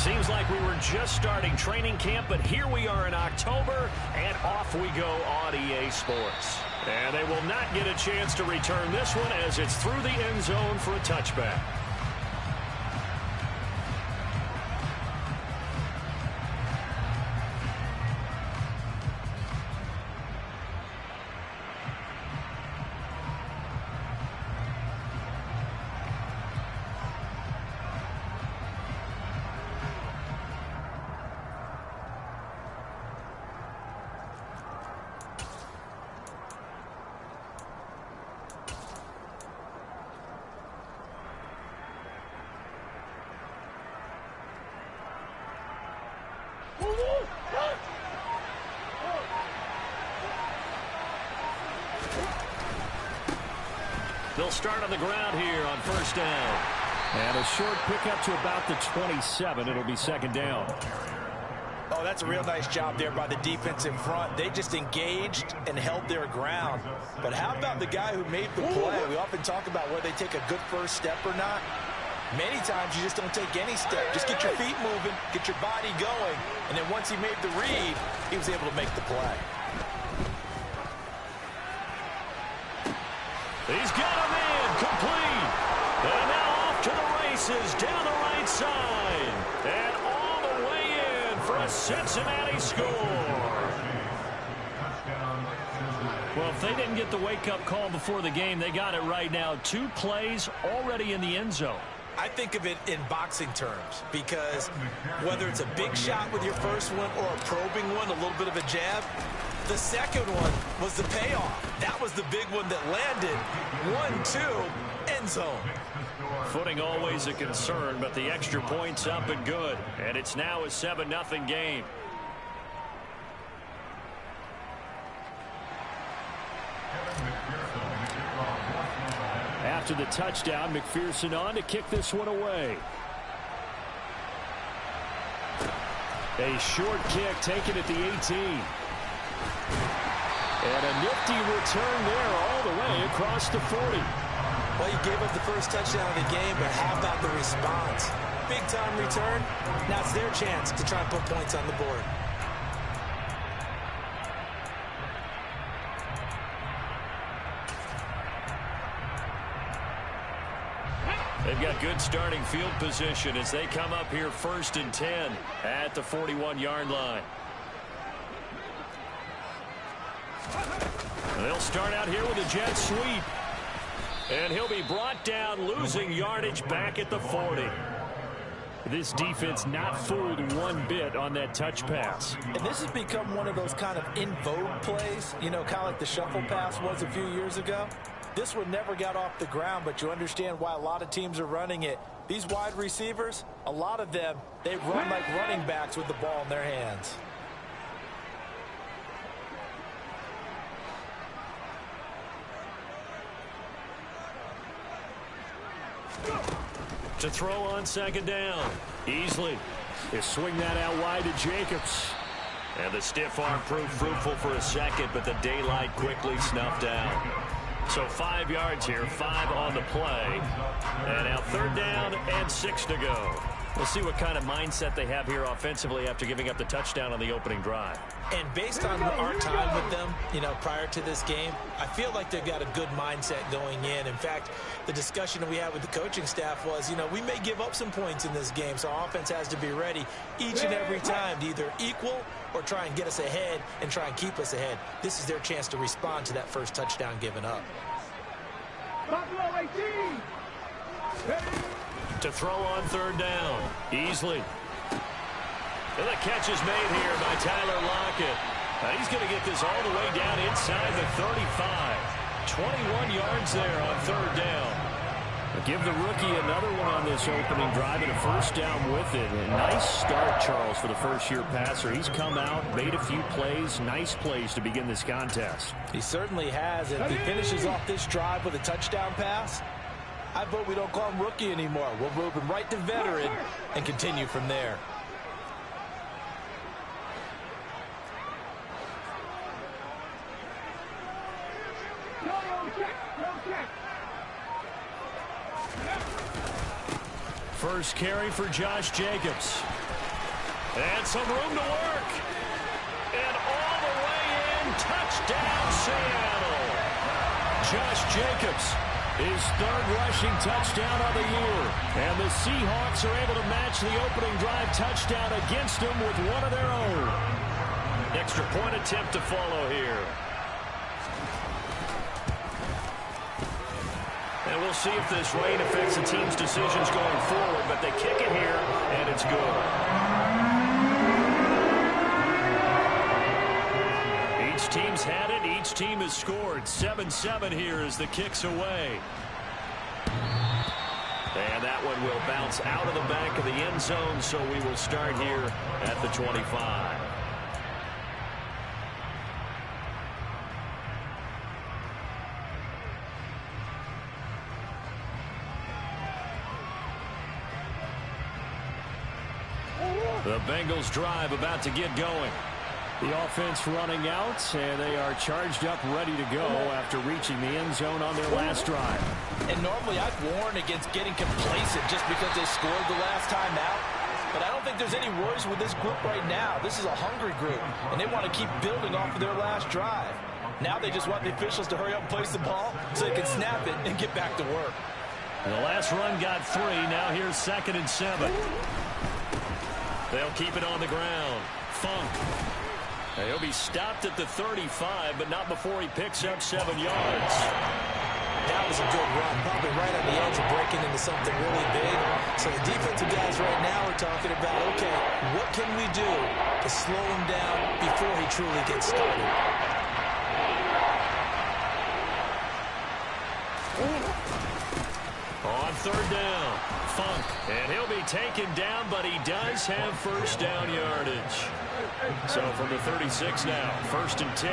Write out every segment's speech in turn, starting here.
Seems like we were just starting training camp, but here we are in October, and off we go on EA Sports. And they will not get a chance to return this one as it's through the end zone for a touchback. They'll start on the ground here on first down. And a short pickup to about the 27. It'll be second down. Oh, that's a real nice job there by the defense in front. They just engaged and held their ground. But how about the guy who made the play? We often talk about whether they take a good first step or not. Many times you just don't take any step. Just get your feet moving, get your body going, and then once he made the read, he was able to make the play. He's got him in, complete. And now off to the races down the right side. And all the way in for a Cincinnati score. Well, if they didn't get the wake-up call before the game, they got it right now. 2 plays already in the end zone. I think of it in boxing terms because whether it's a big shot with your first one or a probing one, a little bit of a jab, the second one was the payoff. That was the big one that landed. 1-2, end zone. Footing always a concern, but the extra point's up and good. And it's now a 7-0 game. After the touchdown, McPherson on to kick this one away. A short kick taken at the 18. And a nifty return there all the way across the 40. Well, you gave up the first touchdown of the game, but how about the response? Big-time return. Now it's their chance to try and put points on the board. They've got good starting field position as they come up here 1st and 10 at the 41-yard line. They'll start out here with a jet sweep. And he'll be brought down, losing yardage back at the 40. This defense not fooled one bit on that touch pass. And this has become one of those kind of in vogue plays, you know, kind of like the shuffle pass was a few years ago. This one never got off the ground, but you understand why a lot of teams are running it. These wide receivers, a lot of them, they run like running backs with the ball in their hands. To throw on second down. Easley. They swing that out wide to Jacobs. And the stiff arm proved fruitful for a second, but the daylight quickly snuffed out. So 5 yards here, 5 on the play. And now 3rd down and 6 to go. We'll see what kind of mindset they have here offensively after giving up the touchdown on the opening drive. And based on our time with them, you know, prior to this game, I feel like they've got a good mindset going in. In fact, the discussion that we had with the coaching staff was, you know, we may give up some points in this game, so our offense has to be ready each and every time to either equal or try and get us ahead and try and keep us ahead. This is their chance to respond to that first touchdown given up. To throw on 3rd down. Easley. And the catch is made here by Tyler Lockett. And he's going to get this all the way down inside the 35. 21 yards there on 3rd down. But give the rookie another one on this opening drive and a first down with it. A nice start, Charles, for the first-year passer. He's come out, made a few plays, nice plays to begin this contest. He certainly has. And if he finishes off this drive with a touchdown pass, I vote we don't call him rookie anymore. We'll move him right to veteran and continue from there. First carry for Josh Jacobs. And some room to work. And all the way in, touchdown Seattle. Josh Jacobs, his third rushing touchdown of the year. And the Seahawks are able to match the opening drive touchdown against them with one of their own. Extra point attempt to follow here. And we'll see if this rain affects the team's decisions going forward, but they kick it here, and it's good. Each team's had it. Each team has scored. 7-7 here as the kick's away. And that one will bounce out of the back of the end zone, so we will start here at the 25. The Bengals drive about to get going. The offense running out, and they are charged up, ready to go after reaching the end zone on their last drive. And normally I'd warn against getting complacent just because they scored the last time out. But I don't think there's any worries with this group right now. This is a hungry group, and they want to keep building off of their last drive. Now they just want the officials to hurry up and place the ball so they can snap it and get back to work. And the last run got 3. Now here's 2nd and 7. They'll keep it on the ground. Funk. Now he'll be stopped at the 35, but not before he picks up 7 yards. That was a good run, probably right on the edge of breaking into something really big. So the defensive guys right now are talking about, okay, what can we do to slow him down before he truly gets started? On 3rd down, Funk, and he'll be taken down, but he does have first down yardage. So from the 36 now, 1st and 10.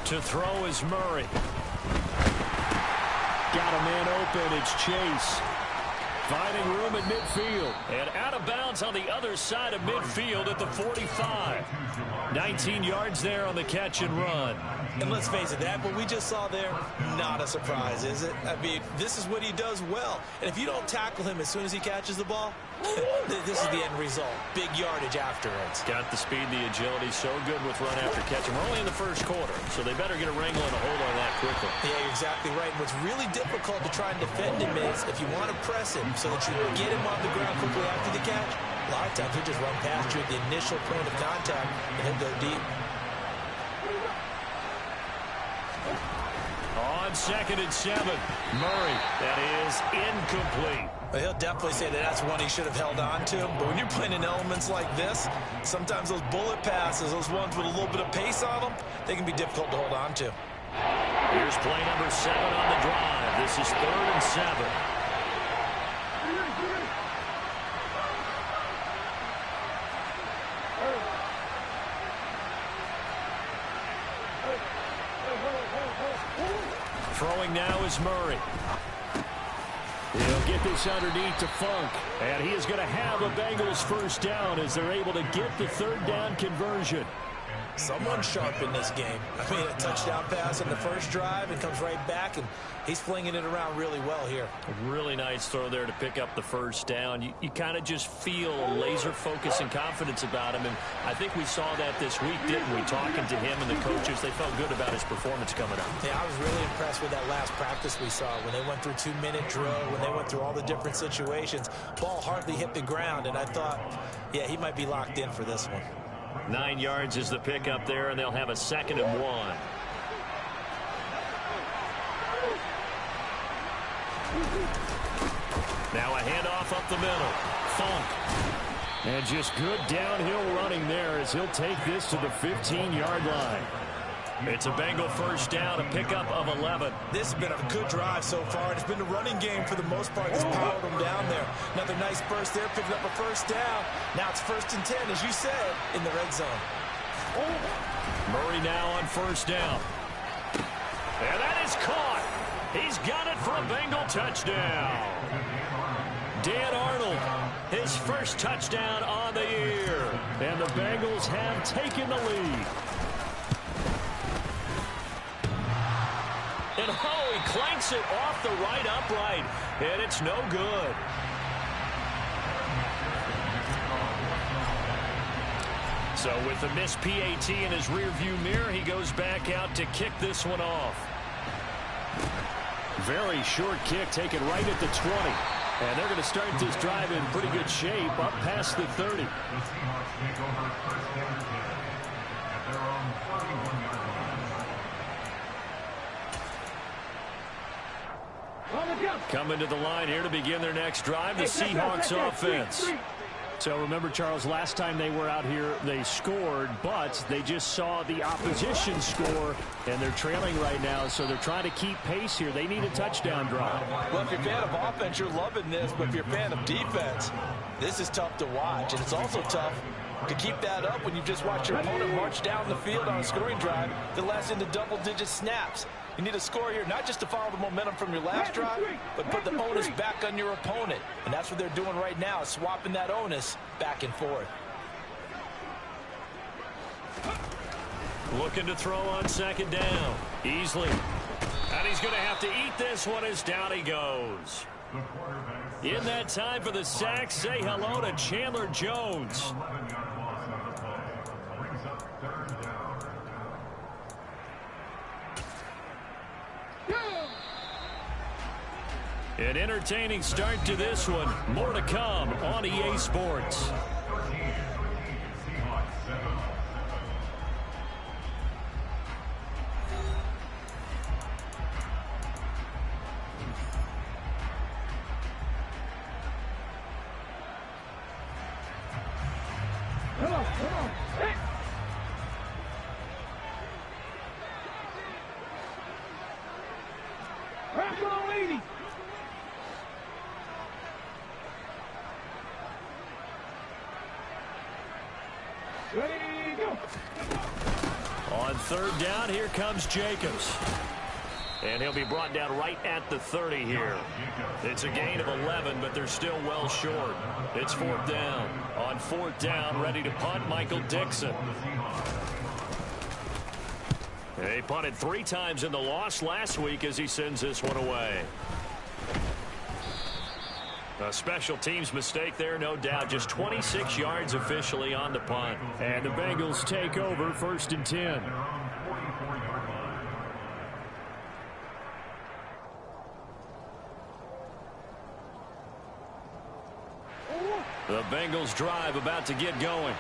To throw is Murray. Got a man open. It's Chase. Finding room at midfield. And out of bounds on the other side of midfield at the 45. 19 yards there on the catch and run. And let's face it, that what we just saw there, not a surprise, is it? I mean, this is what he does well. And if you don't tackle him as soon as he catches the ball, this is the end result. Big yardage afterwards. Got the speed, the agility, so good with run after catch. And we're only in the first quarter, so they better get a wrangle and a hold on that quickly. Yeah, you're exactly right. And what's really difficult to try and defend him is if you want to press him so that you get him on the ground quickly after the catch, a lot of times he'll just run past you at the initial point of contact and he'll go deep. On 2nd and 7, Murray. That is incomplete. Well, he'll definitely say that that's one he should have held on to. But when you're playing in elements like this, sometimes those bullet passes, those ones with a little bit of pace on them, they can be difficult to hold on to. Here's play number 7 on the drive. This is 3rd and 7. Throwing now is Murray. He'll get this underneath to Funk. And he is going to have a Bengals first down as they're able to get the 3rd down conversion. Someone sharp in this game. I mean, a touchdown pass on the first drive and comes right back, and he's flinging it around really well here. A really nice throw there to pick up the first down. You kind of just feel a laser focus and confidence about him, and I think we saw that this week, didn't we? Talking to him and the coaches, they felt good about his performance coming up. Yeah, I was really impressed with that last practice we saw when they went through 2-minute drill, when they went through all the different situations. Ball hardly hit the ground, and I thought, yeah, he might be locked in for this one. 9 yards is the pickup there, and they'll have a 2nd and 1. Now a handoff up the middle. Funk. And just good downhill running there as he'll take this to the 15-yard line. It's a Bengal first down, a pickup of 11. This has been a good drive so far. It's been a running game for the most part that's powered them down there. Another nice burst there, picking up a first down. Now it's 1st and 10, as you said, in the red zone. Murray now on first down. And that is caught. He's got it for a Bengal touchdown. Dan Arnold, his first touchdown on the year. And the Bengals have taken the lead. And oh, he clanks it off the right upright. And it's no good. So with the missed PAT in his rearview mirror, he goes back out to kick this one off. Very short kick taken right at the 20. And they're going to start this drive in pretty good shape up past the 30. Coming to the line here to begin their next drive, the Seahawks offense. So remember, Charles, last time they were out here, they scored, but they just saw the opposition score, and they're trailing right now, so they're trying to keep pace here. They need a touchdown drive. Well, if you're a fan of offense, you're loving this, but if you're a fan of defense, this is tough to watch, and it's also tough to keep that up when you just watch your opponent march down the field on a scoring drive that lasts into double-digit snaps. You need a score here, not just to follow the momentum from your last drive, but put the onus back on your opponent. And that's what they're doing right now, swapping that onus back and forth. Looking to throw on second down. Easily. And he's going to have to eat this one as down he goes. In that time for the sack, say hello to Chandler Jones. An entertaining start to this one. More to come on EA Sports. Come on. Hey. Rock on, lady. Ready, go. On third down, here comes Jacobs. And he'll be brought down right at the 30 here. It's a gain of 11, but they're still well short. It's fourth down. On fourth down, ready to punt, Michael Dixon. They punted 3 times in the loss last week as he sends this one away. A special teams mistake there, no doubt. Just 26 yards officially on the punt. And the Bengals take over first and 10. The Bengals drive about to get going.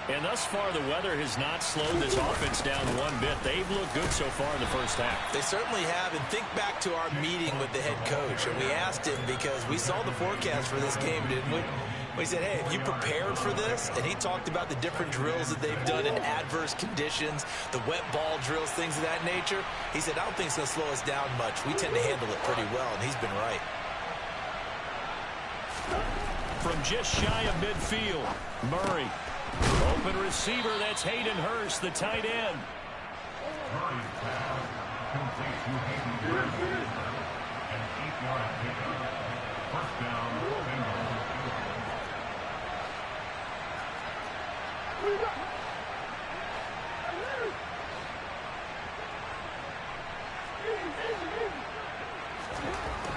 And thus far, the weather has not slowed this offense down one bit. They've looked good so far in the first half. They certainly have. And think back to our meeting with the head coach. And we asked him because we saw the forecast for this game, didn't we? We said, hey, have you prepared for this? And he talked about the different drills that they've done in adverse conditions, the wet ball drills, things of that nature. He said, I don't think it's going to slow us down much. We tend to handle it pretty well, and he's been right. From just shy of midfield, Murray. Open receiver, that's Hayden Hurst, the tight end.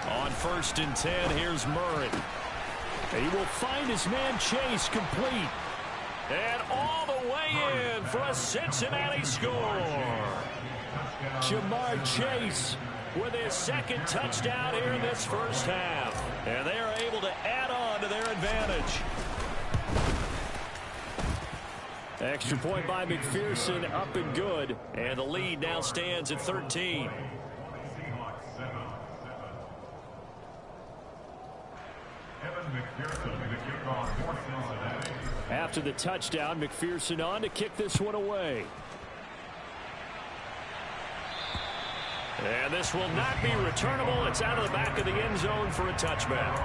On first and 10, here's Murray. He will find his man Chase complete. And all the way in for a Cincinnati score. Jamar Chase with his second touchdown here in this first half. And they are able to add on to their advantage. Extra point by McPherson, up and good. And the lead now stands at 13. After the touchdown, McPherson on to kick this one away. And this will not be returnable. It's out of the back of the end zone for a touchback.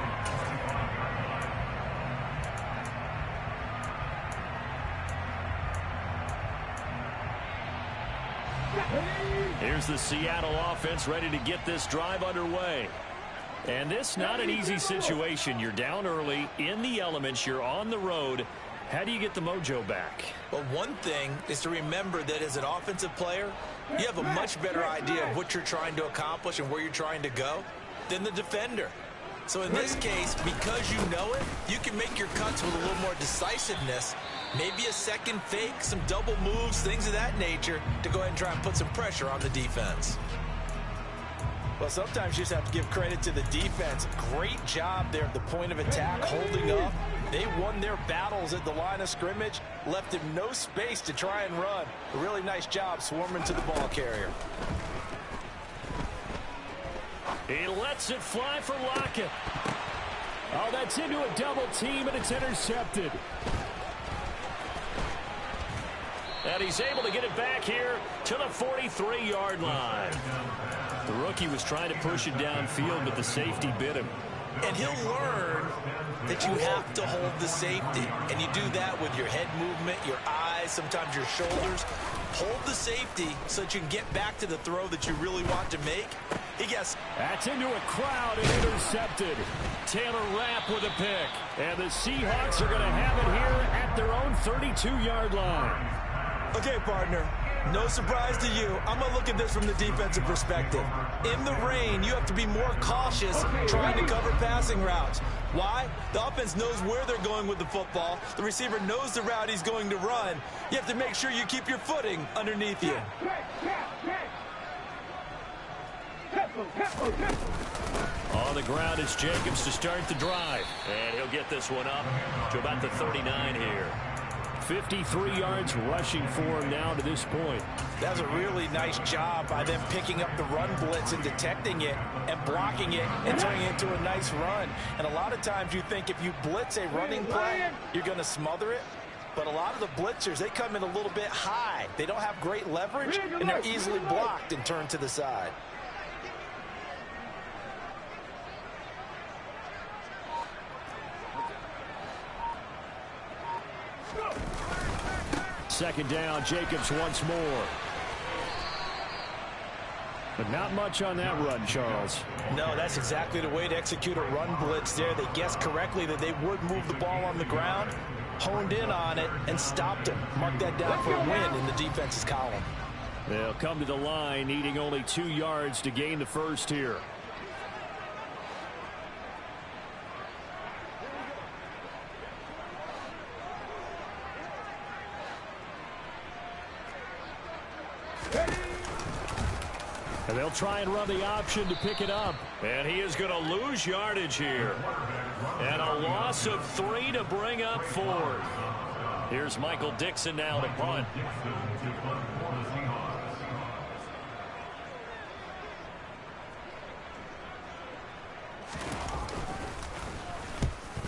Here's the Seattle offense ready to get this drive underway. And this not an easy situation. You're down early, in the elements, you're on the road. How do you get the mojo back? Well, one thing is to remember that as an offensive player, you have a much better idea of what you're trying to accomplish and where you're trying to go than the defender. So in this case, because you know it, you can make your cuts with a little more decisiveness, maybe a second fake, some double moves, things of that nature, to go ahead and try and put some pressure on the defense. Well, sometimes you just have to give credit to the defense. Great job there at the point of attack, holding up. They won their battles at the line of scrimmage, left him no space to try and run. A really nice job swarming to the ball carrier. He lets it fly for Lockett. Oh, that's into a double team, and it's intercepted. And he's able to get it back here to the 43-yard line. The rookie was trying to push it downfield, but the safety bit him. And he'll learn that you have to hold the safety. And you do that with your head movement, your eyes, sometimes your shoulders. Hold the safety so that you can get back to the throw that you really want to make. He gets... That's into a crowd and intercepted. Taylor Rapp with a pick. And the Seahawks are going to have it here at their own 32-yard line. Okay, partner, no surprise to you. I'm going to look at this from the defensive perspective. In the rain, you have to be more cautious trying to cover passing routes. Why? The offense knows where they're going with the football. The receiver knows the route he's going to run. You have to make sure you keep your footing underneath you. On the ground is Jacobs to start the drive. And he'll get this one up to about the 39 here. 53 yards rushing for him now to this point. That was a really nice job by them picking up the run blitz and detecting it and blocking it and turning it into a nice run. And a lot of times you think if you blitz a running play, you're going to smother it. But a lot of the blitzers, they come in a little bit high. They don't have great leverage, and they're easily blocked and turned to the side. Second down, Jacobs once more. But not much on that run, Charles. No, that's exactly the way to execute a run blitz there. They guessed correctly that they would move the ball on the ground, honed in on it, and stopped him. Mark that down for a win in the defense's column. They'll come to the line, needing only 2 yards to gain the first here. And they'll try and run the option to pick it up. And he is going to lose yardage here. And a loss of 3 to bring up 4. Here's Michael Dixon now to punt.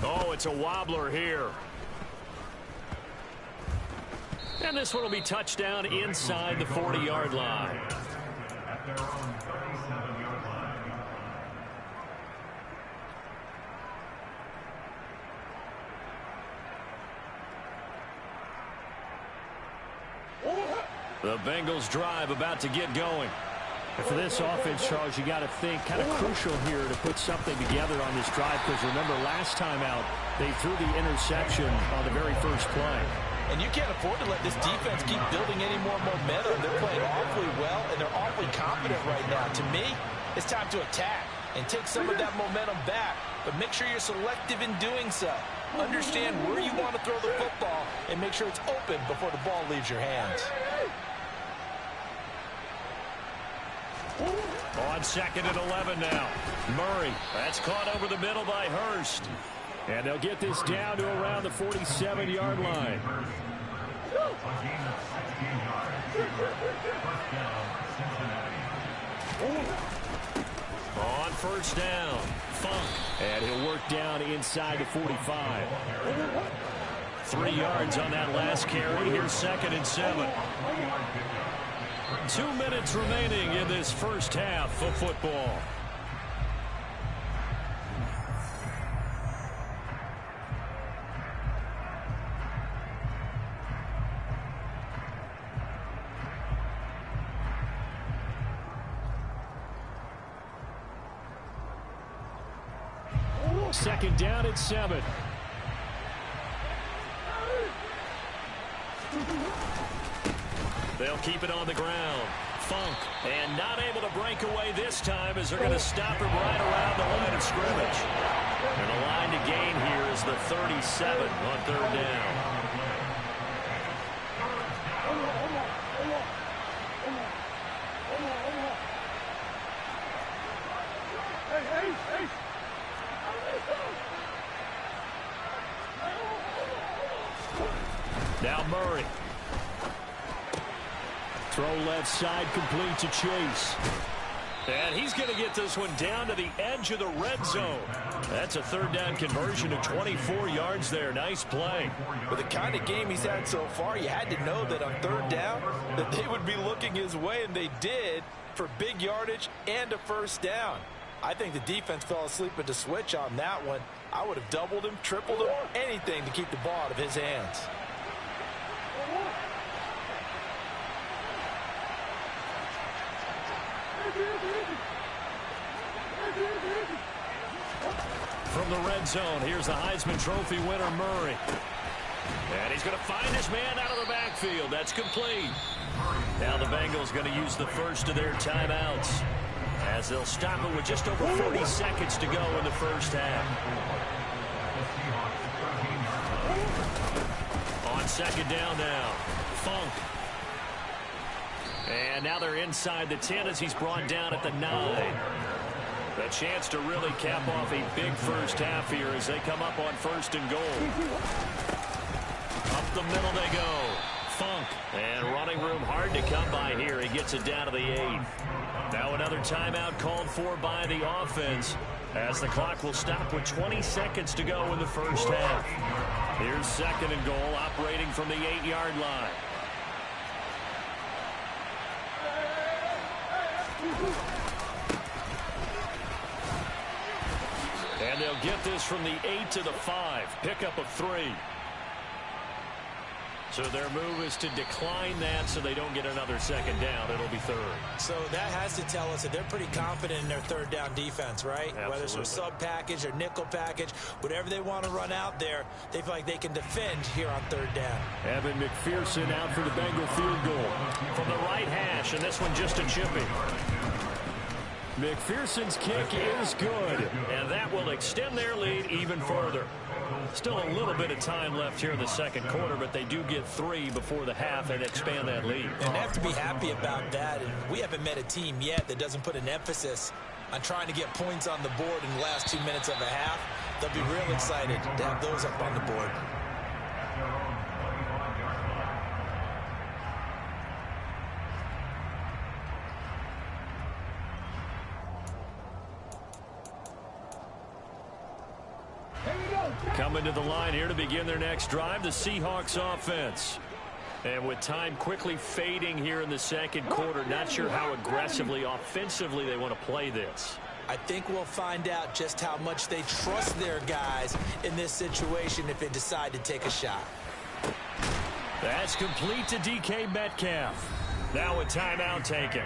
Oh, it's a wobbler here. And this one will be touchdown inside the 40-yard line. The Bengals drive about to get going. And for this offense, Charles, you got to think kind of crucial here to put something together on this drive, because remember last time out they threw the interception on the very first play. And you can't afford to let this defense keep building any more momentum. They're playing awfully well, and they're awfully confident right now. To me, it's time to attack and take some of that momentum back. But make sure you're selective in doing so. Understand where you want to throw the football and make sure it's open before the ball leaves your hands. On 2nd and 11 now. Murray. That's caught over the middle by Hurst. And they'll get this down to around the 47-yard line. On first down, Funk. And he'll work down inside the 45. 3 yards on that last carry. Here's 2nd and 7. 2 minutes remaining in this first half of football. Second down at 7. They'll keep it on the ground. Funk, and not able to break away this time as they're going to stop him right around the line of scrimmage. And the line to gain here is the 37 on third down. Now Murray. Throw left side, complete to Chase. And he's going to get this one down to the edge of the red zone. That's a third down conversion of 24 yards there. Nice play. With the kind of game he's had so far, you had to know that on third down that they would be looking his way, and they did, for big yardage and a first down. I think the defense fell asleep at the switch on that one. I would have doubled him, tripled him, anything to keep the ball out of his hands. From the red zone, here's the Heisman Trophy winner, Murray. And he's going to find his man out of the backfield. That's complete. Now the Bengals going to use the first of their timeouts as they'll stop it with just over 40 seconds to go in the first half. On second down now, Funk. And now they're inside the 10 as he's brought down at the 9. A chance to really cap off a big first half here as they come up on first and goal. Up the middle they go. Funk. And running room hard to come by here. He gets it down to the 8. Now another timeout called for by the offense as the clock will stop with 20 seconds to go in the first half. Here's second and goal operating from the 8-yard line. And they'll get this from the 8 to the 5. Pickup of 3. So their move is to decline that so they don't get another second down. It'll be third. So that has to tell us that they're pretty confident in their third down defense, right? Absolutely. Whether it's a sub package or nickel package, whatever they want to run out there, they feel like they can defend here on third down. Evan McPherson out for the Bengal field goal. From the right hash, and this one just a chippy. McPherson's kick is good. And that will extend their lead even further. Still a little bit of time left here in the second quarter, but they do get 3 before the half and expand that lead. And they have to be happy about that. And we haven't met a team yet that doesn't put an emphasis on trying to get points on the board in the last 2 minutes of a half. They'll be real excited to have those up on the board. Coming to the line here to begin their next drive, the Seahawks offense. And with time quickly fading here in the second quarter, not sure how aggressively, offensively they want to play this. I think we'll find out just how much they trust their guys in this situation if they decide to take a shot. That's complete to DK Metcalf. Now a timeout taken.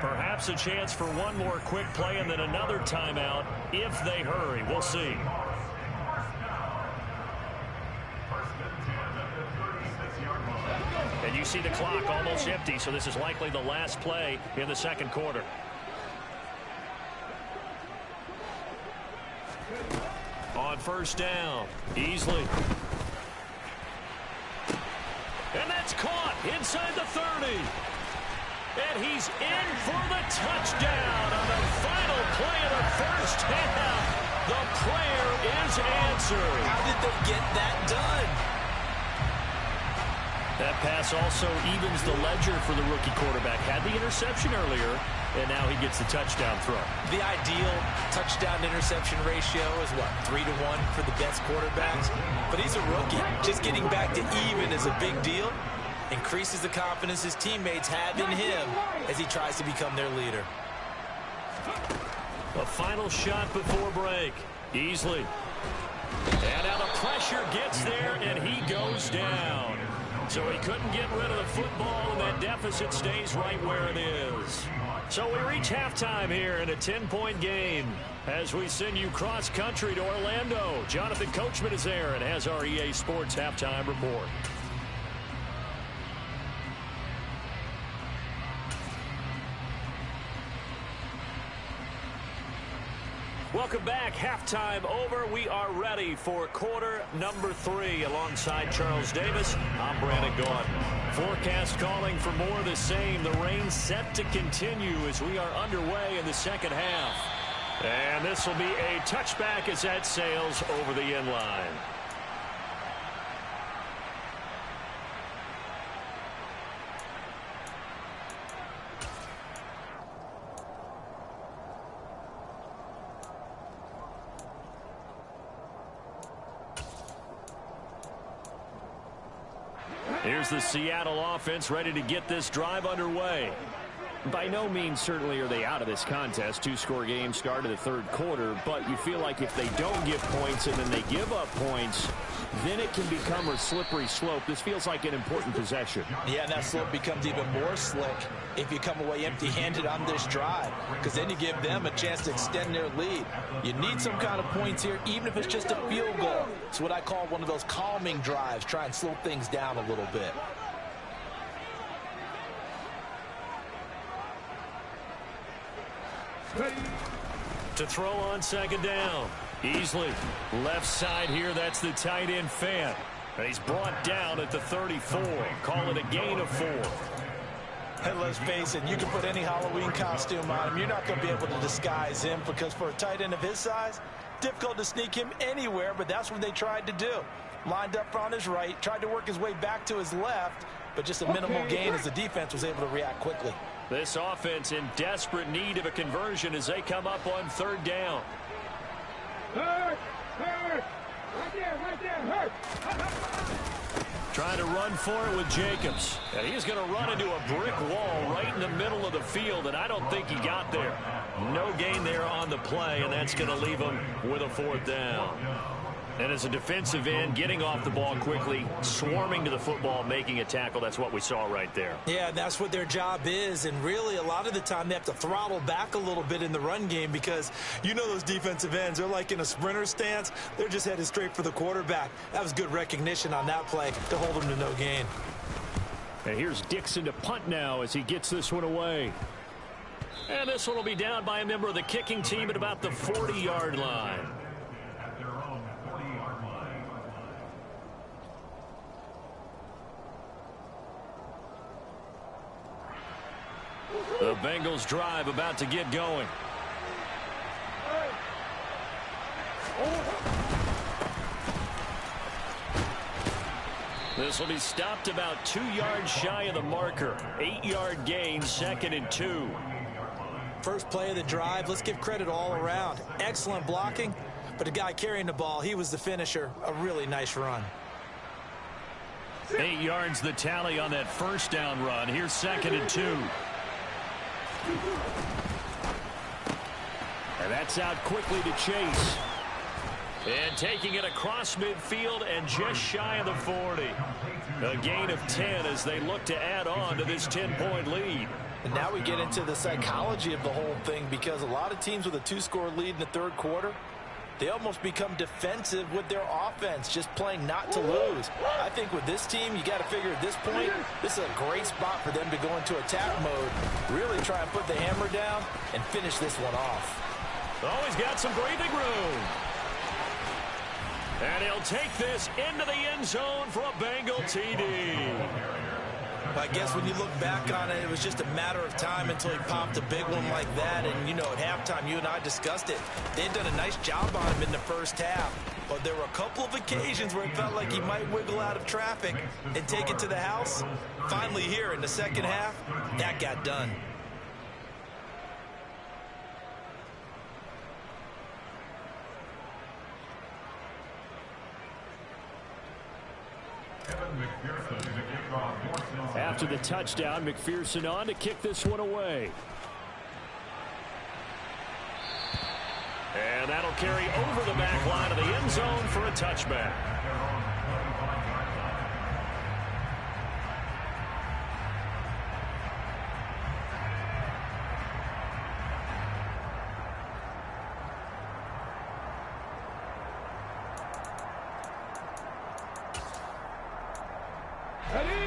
Perhaps a chance for one more quick play and then another timeout if they hurry. We'll see. And you see the clock almost empty, so this is likely the last play in the second quarter. On first down, Easley. And that's caught inside the 30. And he's in for the touchdown on the final play of the first half. The prayer is answered. How did they get that done? That pass also evens the ledger for the rookie quarterback. Had the interception earlier, and now he gets the touchdown throw. The ideal touchdown-interception ratio is, what, 3-1 for the best quarterbacks? But he's a rookie. Just getting back to even is a big deal. Increases the confidence his teammates have in him as he tries to become their leader. A final shot before break. Easley. And now the pressure gets there, and he goes down. So he couldn't get rid of the football, and that deficit stays right where it is. So we reach halftime here in a 10-point game as we send you cross-country to Orlando. Jonathan Coachman is there and has our EA Sports halftime report. Welcome back. Halftime over. We are ready for quarter number 3. Alongside Charles Davis, I'm Brandon Gaudin. Forecast calling for more of the same. The rain set to continue as we are underway in the second half. And this will be a touchback as that sails over the end line. Here's the Seattle offense ready to get this drive underway. By no means certainly are they out of this contest. 2-score game start of the third quarter, but you feel like if they don't get points and then they give up points, then it can become a slippery slope. This feels like an important possession. Yeah, and that slope becomes even more slick if you come away empty-handed on this drive, because then you give them a chance to extend their lead. You need some kind of points here, even if it's just a field goal. It's what I call one of those calming drives. Try and slow things down a little bit. To throw on second down. Easley, left side here, that's the tight end Fant. And he's brought down at the 34. Call it a gain of 4. And let's face it, you can put any Halloween costume on him. You're not going to be able to disguise him, because for a tight end of his size, difficult to sneak him anywhere, but that's what they tried to do. Lined up on his right, tried to work his way back to his left, but just a minimal gain as the defense was able to react quickly. This offense in desperate need of a conversion as they come up on third down. Hurt! Hurt! Right there, hurt! Trying to run for it with Jacobs. And he's going to run into a brick wall right in the middle of the field, and I don't think he got there. No gain there on the play, and that's going to leave him with a 4th down. And as a defensive end, getting off the ball quickly, swarming to the football, making a tackle, that's what we saw right there. Yeah, that's what their job is, and really a lot of the time they have to throttle back a little bit in the run game, because you know those defensive ends, they're like in a sprinter stance. They're just headed straight for the quarterback. That was good recognition on that play to hold them to no gain. And here's Dixon to punt now as he gets this one away. And this one will be down by a member of the kicking team at about the 40-yard line. The Bengals drive about to get going. This will be stopped about 2 yards shy of the marker. 8-yard gain, 2nd and 2. First play of the drive, let's give credit all around. Excellent blocking, but the guy carrying the ball, he was the finisher. A really nice run. 8 yards the tally on that first down run. Here's 2nd and 2. And that's out quickly to Chase. And taking it across midfield and just shy of the 40. A gain of 10 as they look to add on to this 10-point lead. And now we get into the psychology of the whole thing, because a lot of teams with a 2-score lead in the third quarter, they almost become defensive with their offense, just playing not to lose. I think with this team, you got to figure at this point, this is a great spot for them to go into attack mode, really try and put the hammer down and finish this one off. Oh, he's got some breathing room. And he'll take this into the end zone for a Bengal TD. I guess when you look back on it, it was just a matter of time until he popped a big one like that. And, you know, at halftime, you and I discussed it. They had done a nice job on him in the first half. But there were a couple of occasions where it felt like he might wiggle out of traffic and take it to the house. Finally here in the second half, that got done. After the touchdown, McPherson on to kick this one away. And that'll carry over the back line of the end zone for a touchback.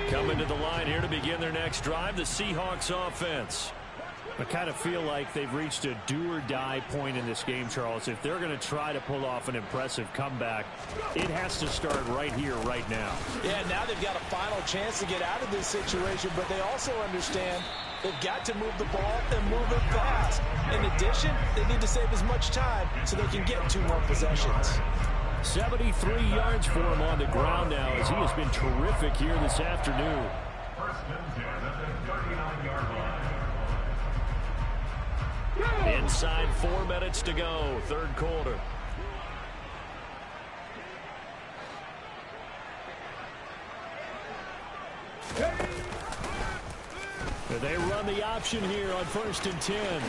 Coming to the line here to begin their next drive, the Seahawks offense. I kind of feel like they've reached a do-or-die point in this game, Charles. If they're going to try to pull off an impressive comeback, it has to start right here, right now. Yeah, now they've got a final chance to get out of this situation, but they also understand they've got to move the ball and move it fast. In addition, they need to save as much time so they can get 2 more possessions. 73 yards for him on the ground now as he has been terrific here this afternoon. Inside 4 minutes to go, third quarter. They run the option here on 1st and 10.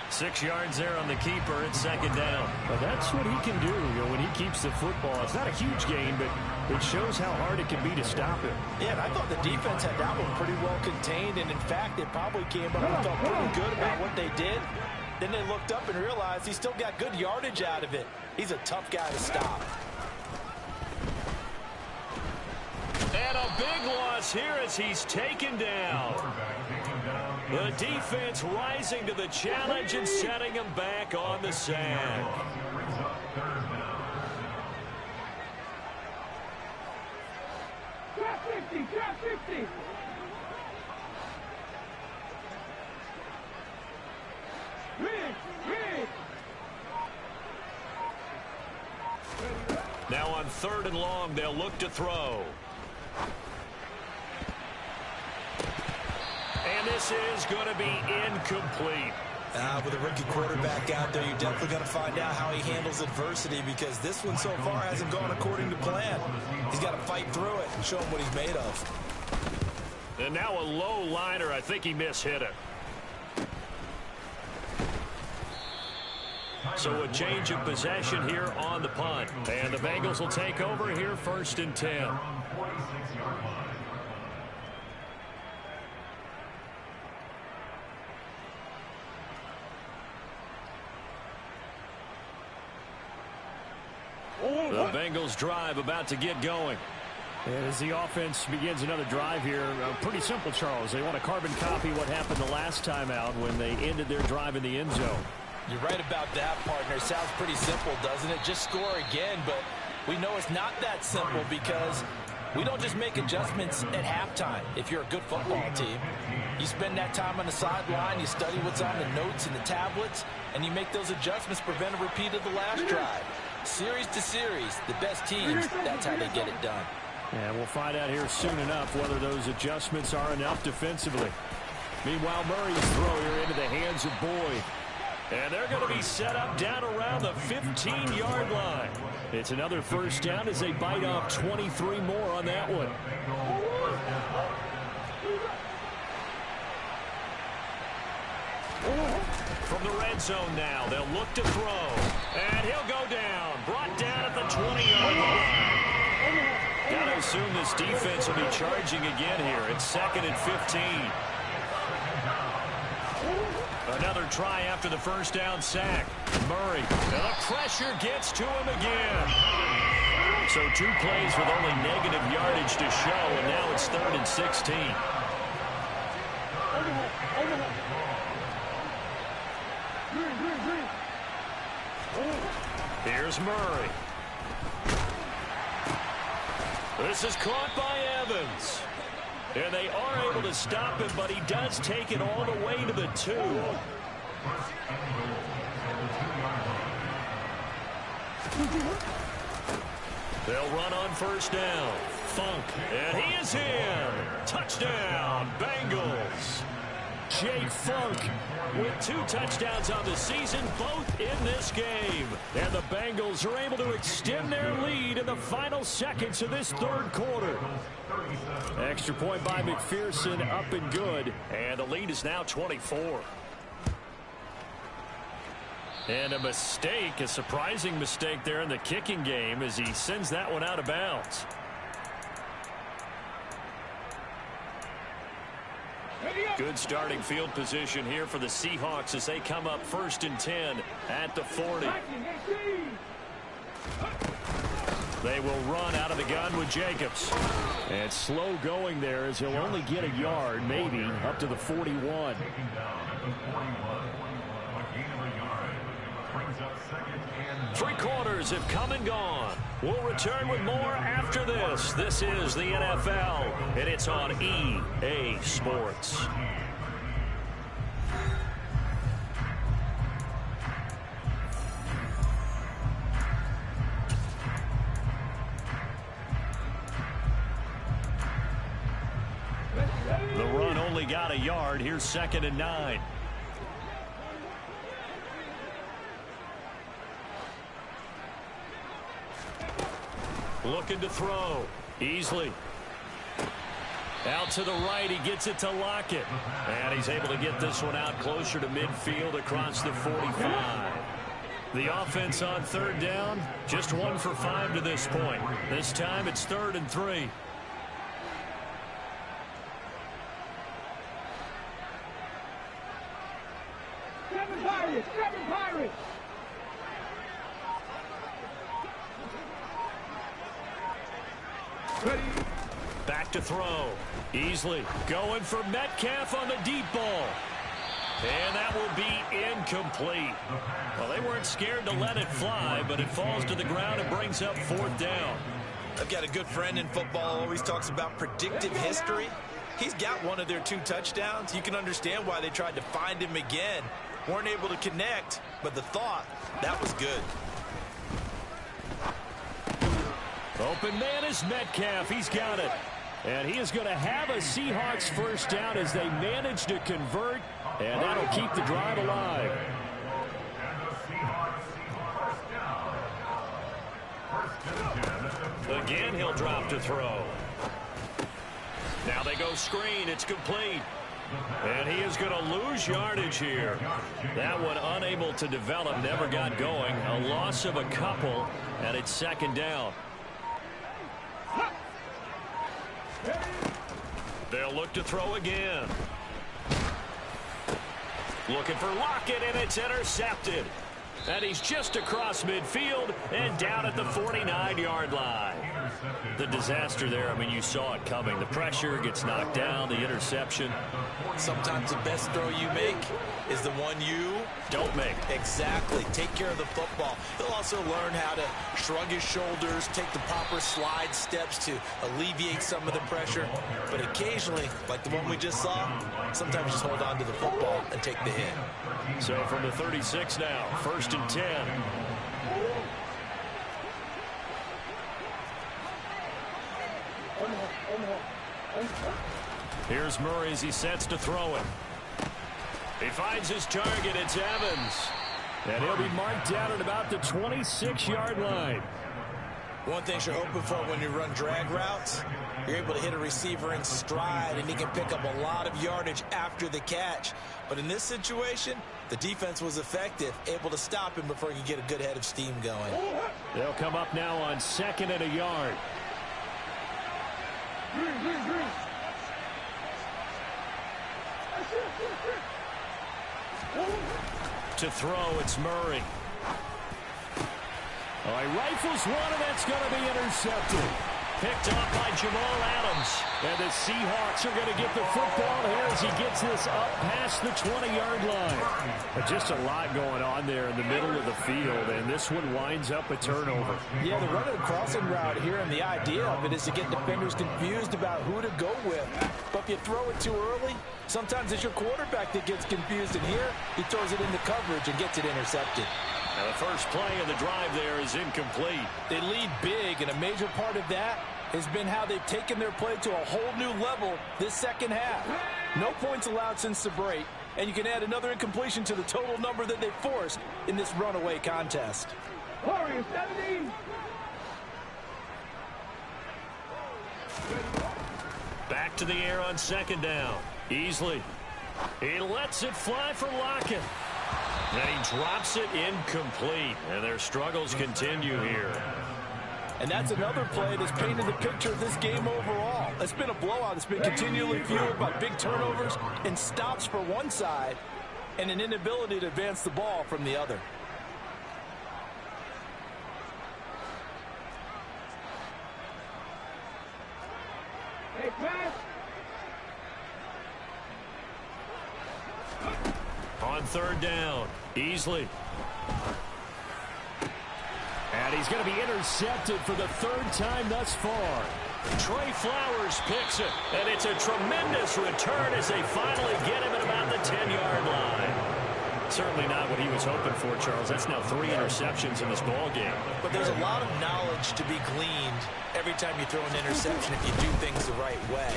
6 yards there on the keeper. It's second down. Well, that's what he can do, when he keeps the football. It's not a huge gain, but it shows how hard it can be to stop him. Yeah, and I thought the defense had that one pretty well contained, and in fact, they probably came up and felt pretty good about what they did. Then they looked up and realized he still got good yardage out of it. He's a tough guy to stop. And a big loss here as he's taken down. The defense rising to the challenge and setting him back on the sand. Drop 50, drop 50. Now on 3rd and long, they'll look to throw. And this is going to be incomplete. With a rookie quarterback out there, you're definitely going to find out how he handles adversity, because this one so far hasn't gone according to plan. He's got to fight through it and show him what he's made of. And now a low liner. I think he mishit it. So a change of possession here on the punt. And the Bengals will take over here 1st and 10. The Bengals drive about to get going. As the offense begins another drive here, pretty simple, Charles. They want to carbon copy what happened the last time out when they ended their drive in the end zone. You're right about that, partner. Sounds pretty simple, doesn't it? Just score again, but we know it's not that simple, because we don't just make adjustments at halftime. If you're a good football team, you spend that time on the sideline, you study what's on the notes and the tablets, and you make those adjustments, prevent a repeat of the last drive. Series to series, the best teams, that's how they get it done. And we'll find out here soon enough whether those adjustments are enough defensively. Meanwhile, Murray's throw here into the hands of Boyd. And they're going to be set up down around the 15-yard line. It's another first down as they bite off 23 more on that one. From the red zone now, they'll look to throw. And he'll go down. Brought down at the 20-yard line. Got to assume this defense will be charging again here. It's 2nd and 15. Another try after the first down sack. Murray. And the pressure gets to him again. So 2 plays with only negative yardage to show, and now it's 3rd and 16. Here's Murray. This is caught by Evans. And they are able to stop him, but he does take it all the way to the 2. They'll run on first down. Funk. And he is in. Touchdown, Bengals. Jake Funk with 2 touchdowns on the season, both in this game. And the Bengals are able to extend their lead in the final seconds of this third quarter. Extra point by McPherson, up and good. And the lead is now 24. And a mistake, a surprising mistake there in the kicking game as he sends that one out of bounds. Good starting field position here for the Seahawks as they come up 1st and 10 at the 40. They will run out of the gun with Jacobs. And slow going there as he'll only get a yard, maybe, up to the 41. 3 quarters have come and gone. We'll return with more after this. This is the NFL, and it's on EA Sports. The run only got a yard. Here's 2nd and 9. Looking to throw. Easley. Out to the right. He gets it to Lockett. And he's able to get this one out closer to midfield across the 45. The offense on 3rd down, just 1 for 5 to this point. This time it's 3rd and 3. Seven Pirates! Back to throw. Easley going for Metcalf on the deep ball. And that will be incomplete. Well, they weren't scared to let it fly, but it falls to the ground and brings up 4th down. I've got a good friend in football, always talks about predictive history. He's got one of their 2 touchdowns. You can understand why they tried to find him again. Weren't able to connect, but the thought, that was good. Open man is Metcalf. He's got it. And he is going to have a Seahawks 1st down as they manage to convert, and that'll keep the drive alive. Again, he'll drop to throw. Now they go screen. It's complete. And he is going to lose yardage here. That one unable to develop, never got going. A loss of a couple, and it's 2nd down. They'll look to throw again. Looking for Lockett, and it's intercepted. And he's just across midfield and down at the 49-yard line. The disaster there, I mean, you saw it coming. The pressure gets knocked down, the interception. Sometimes the best throw you make is the one you don't make. Exactly. Take care of the football. He'll also learn how to shrug his shoulders, take the proper slide steps to alleviate some of the pressure. But occasionally, like the one we just saw, sometimes just hold on to the football and take the hit. So from the 36 now, 1st and 10. Here's Murray as he sets to throw it. He finds his target. It's Evans. And he'll be marked down at about the 26-yard line. One thing you're hoping for when you run drag routes, you're able to hit a receiver in stride, and he can pick up a lot of yardage after the catch. But in this situation, the defense was effective, able to stop him before he could get a good head of steam going. They'll come up now on 2nd and a yard. To throw, it's Murray. Oh, he rifles one, and that's going to be intercepted. Picked up by Jamal Adams. And the Seahawks are going to get the football here as he gets this up past the 20-yard line. But just a lot going on there in the middle of the field, and this one winds up a turnover. Yeah, the run of the crossing route here, and the idea of it is to get defenders confused about who to go with. But if you throw it too early, sometimes it's your quarterback that gets confused, and here he throws it into coverage and gets it intercepted. Now the first play of the drive there is incomplete. They lead big, and a major part of that has been how they've taken their play to a whole new level this second half. No points allowed since the break, and you can add another incompletion to the total number that they forced in this runaway contest. Warriors 17. Back to the air on 2nd down. Easley. He lets it fly for Lockett. And he drops it incomplete. And their struggles continue here. And that's another play that's painted the picture of this game overall. It's been a blowout. It's been continually fueled by big turnovers and stops for one side and an inability to advance the ball from the other. On third down, Easley. And he's going to be intercepted for the third time thus far. Trey Flowers picks it, and it's a tremendous return as they finally get him at about the 10-yard line. Certainly not what he was hoping for, Charles. That's now 3 interceptions in this ball game. But there's a lot of knowledge to be gleaned every time you throw an interception if you do things the right way.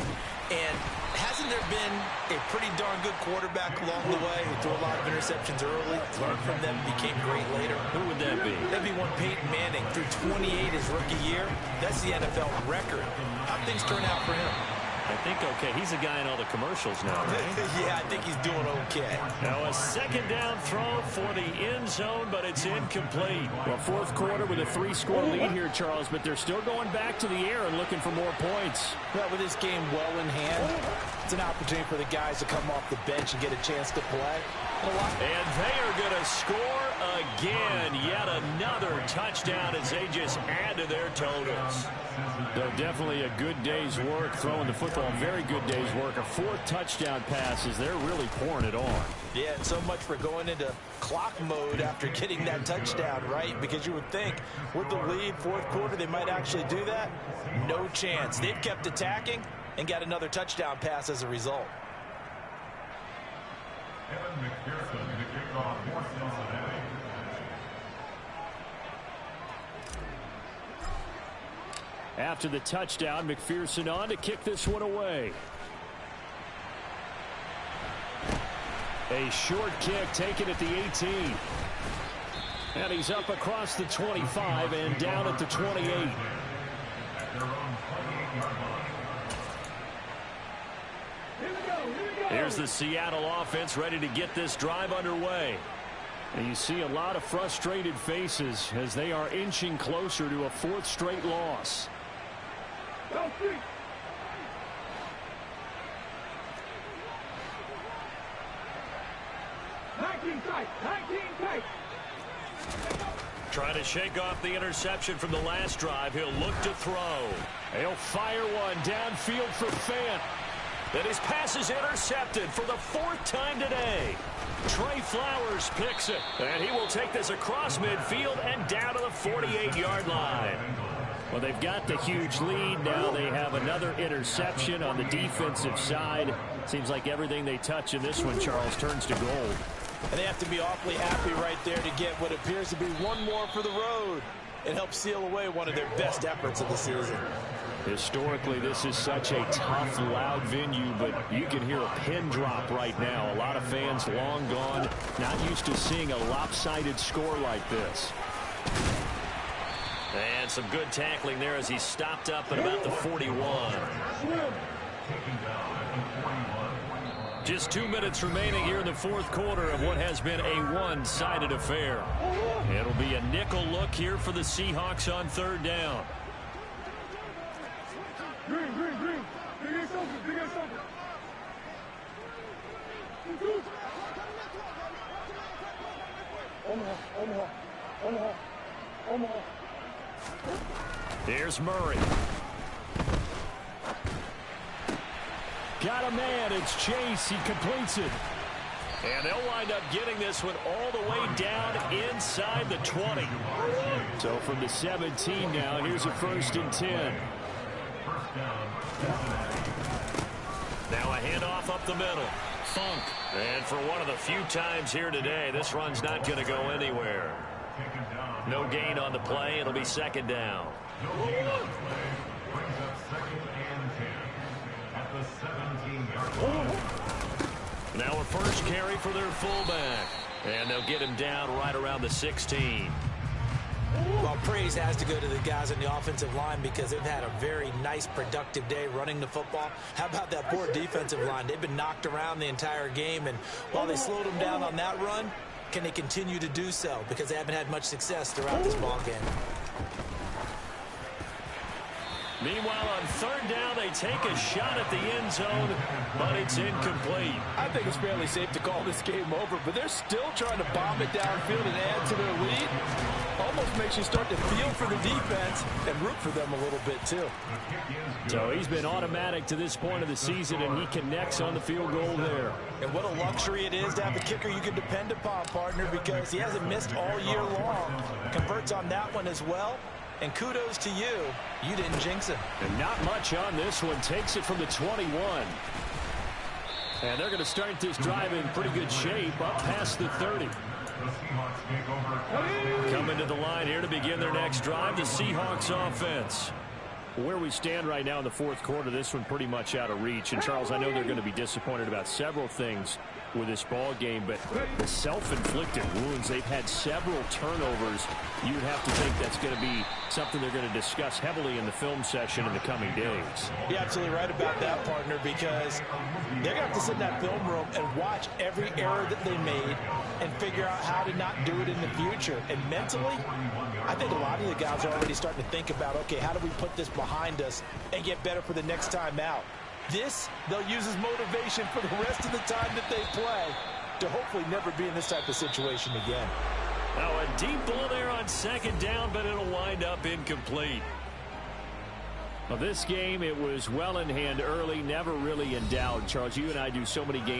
And hasn't there been a pretty darn good quarterback along the way who threw a lot of interceptions early, learned from them, became great later? Who would that be? That'd be one Peyton Manning. Threw 28 his rookie year. That's the NFL record. How'd things turn out for him? I think okay. He's a guy in all the commercials now, right? Yeah, I think he's doing okay. Now a second down throw for the end zone, but it's incomplete. Well, fourth quarter with a 3-score lead here, Charles, but they're still going back to the air and looking for more points. Well, with this game well in hand, it's an opportunity for the guys to come off the bench and get a chance to play. And they are going to score again. Yet another touchdown as they just add to their totals. So definitely a good day's work throwing the football. Very good day's work. A 4th touchdown pass as they're really pouring it on. Yeah, and so much for going into clock mode after getting that touchdown, right? Because you would think with the lead, fourth quarter, they might actually do that. No chance. They've kept attacking and got another touchdown pass as a result. Evan McPherson to kick off for Cincinnati. After the touchdown, McPherson on to kick this one away. A short kick taken at the 18. And he's up across the 25 and down at the 28. Here's the Seattle offense ready to get this drive underway. And you see a lot of frustrated faces as they are inching closer to a 4th straight loss. 19 tight. Trying to shake off the interception from the last drive. He'll look to throw. He'll fire one downfield for Fant. And his pass is intercepted for the 4th time today. Trey Flowers picks it. And he will take this across midfield and down to the 48-yard line. Well, they've got the huge lead. Now they have another interception on the defensive side. Seems like everything they touch in this one, Charles, turns to gold. And they have to be awfully happy right there to get what appears to be one more for the road. It helps seal away one of their best efforts of the season. Historically, this is such a tough, loud venue, but you can hear a pin drop right now. A lot of fans long gone, not used to seeing a lopsided score like this. And some good tackling there as he stopped up at about the 41. Just 2 minutes remaining here in the fourth quarter of what has been a one-sided affair. It'll be a nickel look here for the Seahawks on third down. Green. Big ass open. Omaha. There's Murray. Got a man. It's Chase. He completes it. And they'll wind up getting this one all the way down inside the 20. So from the 17 now, here's a 1st and 10. Now a handoff up the middle. Funk. And for one of the few times here today, this run's not going to go anywhere. No gain on the play. It'll be 2nd down. No gain on the play. Brings up 2nd and 10 at the 17-yard line. Now a first carry for their fullback. And they'll get him down right around the 16. Well, praise has to go to the guys on the offensive line because they've had a very nice, productive day running the football. How about that poor defensive line? They've been knocked around the entire game, and while they slowed them down on that run, can they continue to do so? Because they haven't had much success throughout this ball game. Meanwhile, on third down, they take a shot at the end zone, but it's incomplete. I think it's fairly safe to call this game over, but they're still trying to bomb it downfield and add to their lead. Almost makes you start to feel for the defense and root for them a little bit, too. So he's been automatic to this point of the season, and he connects on the field goal there. And what a luxury it is to have a kicker you can depend upon, partner, because he hasn't missed all year long. Converts on that one as well. And kudos to you. You didn't jinx him. And not much on this one. Takes it from the 21. And they're going to start this drive in pretty good shape up past the 30. Coming to the line here to begin their next drive, the Seahawks offense. Where we stand right now in the fourth quarter, this one pretty much out of reach. And, Charles, I know they're going to be disappointed about several things with this ball game, but the self-inflicted wounds, they've had several turnovers. You would have to think that's going to be something they're going to discuss heavily in the film session in the coming days. You're absolutely right about that, partner, because they're going to have to sit in that film room and watch every error that they made and figure out how to not do it in the future. And mentally, I think a lot of the guys are already starting to think about, okay, how do we put this behind us and get better for the next time out? This, they'll use as motivation for the rest of the time that they play to hopefully never be in this type of situation again. Now a deep ball there on second down, but it'll wind up incomplete. Well, this game, it was well in hand early, never really in doubt. Charles, you and I do so many games